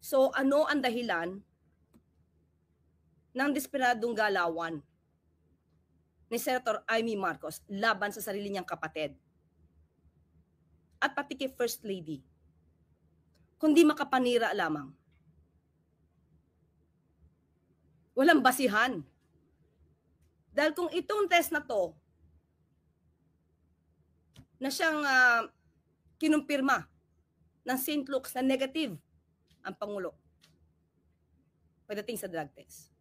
So ano ang dahilan ng desperadong galawan ni Senator Amy Marcos laban sa sarili niyang kapatid at pati kay First Lady, kundi makapanira lamang? Walang basihan. Dahil kung itong test na to na siyang kinumpirma ng St. Luke's na negative ang Pangulo pagdating sa drug test,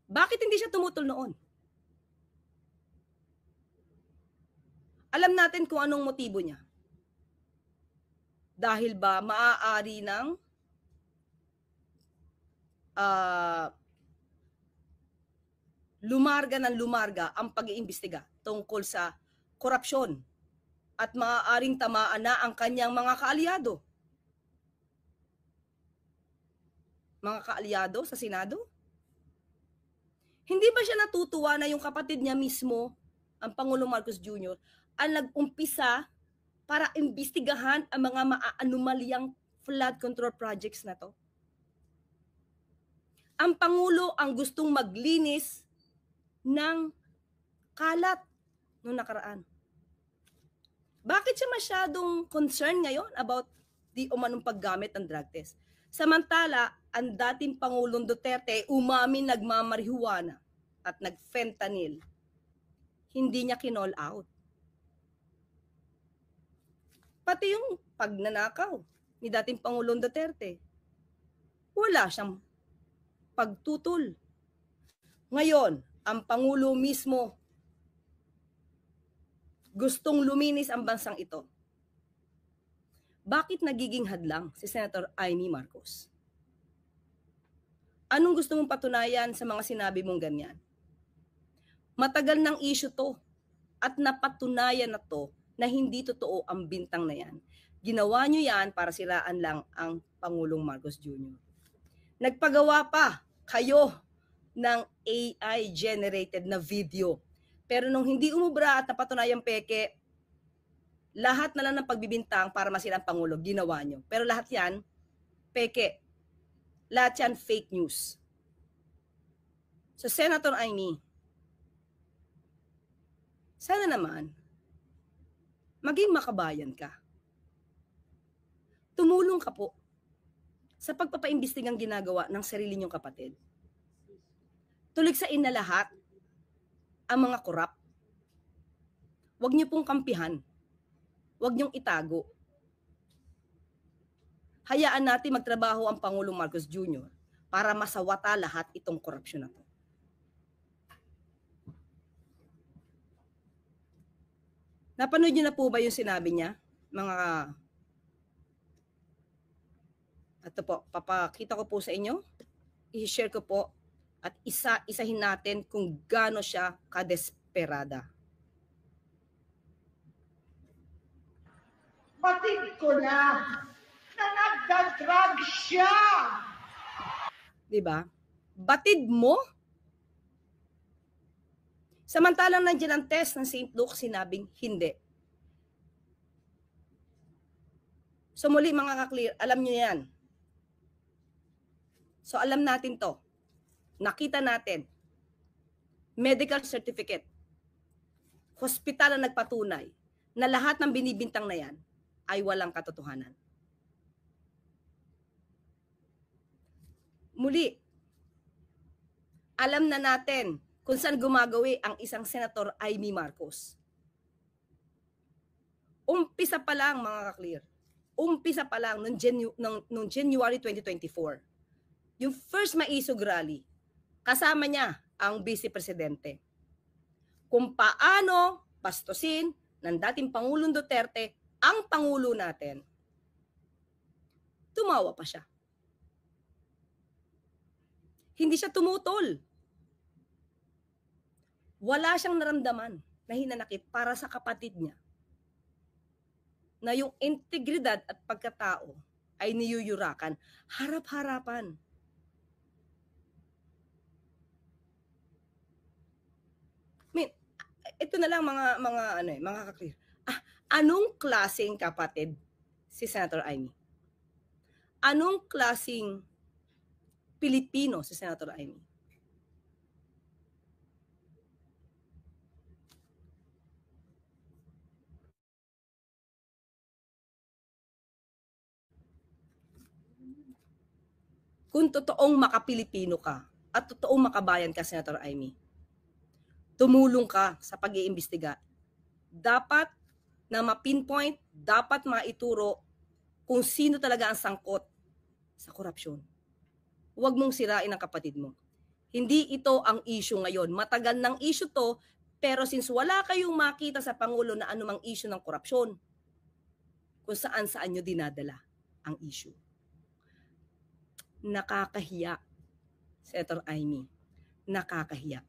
bakit hindi siya tumutol noon? Alam natin kung anong motibo niya. Dahil ba maaari ng lumarga ang pag-iimbestiga tungkol sa korupsyon at maaaring tamaan na ang kanyang mga kaalyado. Mga kaalyado sa Senado? Hindi ba siya natutuwa na yung kapatid niya mismo, ang Pangulong Marcos Jr., ang nag-umpisa para imbestigahan ang mga maaanumalyang flood control projects na to? Ang Pangulo ang gustong maglinis ng kalat noong nakaraan. Bakit siya masyadong concerned ngayon about di umanong paggamit ng drug test? Samantala, ang dating Pangulong Duterte umamin nagmamarihuana at nag-fentanyl. Hindi niya kinall out. Pati yung pagnanakaw ni dating Pangulong Duterte, wala siyang pagtutol. Ngayon, ang Pangulo mismo gustong luminis ang bansang ito. Bakit nagiging hadlang si Senator Amy Marcos? Anong gusto mong patunayan sa mga sinabi mong ganyan? Matagal ng issue to at napatunayan na to na hindi totoo ang bintang na yan. Ginawa nyo yan para siraan lang ang Pangulong Marcos Jr. Nagpagawa pa kayo ng AI-generated na video. Pero nung hindi umubra at napatunayang peke, lahat na lang ng pagbibintang para masira ang Pangulo, ginawa nyo. Pero lahat yan, peke. Lahat yan, fake news. So, Senator Amy, sana naman, maging makabayan ka. Tumulong ka po sa pagpapaimbestigang ginagawa ng sarili niyong kapatid. Tuligsain na lahat ang mga korap. Huwag niyo pong kampihan. Huwag niyong itago. Hayaan natin magtrabaho ang Pangulong Marcos Jr. para masawata lahat itong korupsyon na to. Napanood niyo na po ba yung sinabi niya? Ito po, papakita ko po sa inyo. I-share ko po at isa-isahin natin kung gaano siya kadesperada. Batid ko na nagda-drug siya. Diba? Batid mo? Samantalang nandiyan ang test ng St. Luke, sinabing hindi. So muli mga ka-clear, alam nyo yan. So alam natin to. Nakita natin. Medical certificate. Hospital ang nagpatunay na lahat ng binibintang na yan ay walang katotohanan. Muli, alam na natin kung saan gumagawi ang isang Senator Amy Marcos. Umpisa pa lang mga ka-clear. Umpisa pa lang noong January 2024. Yung first maisog rally, kasama niya ang Vice Presidente. Kung paano bastusin ng dating Pangulong Duterte ang Pangulo natin. Tumawa pa siya. Hindi siya tumutol. Wala siyang naramdaman na hinanakit para sa kapatid niya. Na yung integridad at pagkatao ay niyuyurakan harap-harapan. Ito na lang mga ka-clear. Anong klaseng kapatid si Senator Amy? Anong klasing Pilipino si Senator Amy? Kung totoong makapilipino ka at totoong makabayan ka, Senator Amy, tumulong ka sa pag-iimbestiga. Dapat na ma-pinpoint, dapat maituro kung sino talaga ang sangkot sa korupsyon. Huwag mong sirain ang kapatid mo. Hindi ito ang issue ngayon. Matagal ng issue to, pero since wala kayong makita sa Pangulo na anumang issue ng korupsyon, kung saan-saan nyo dinadala ang issue. Nakakahiya, Senator Amy. Nakakahiya.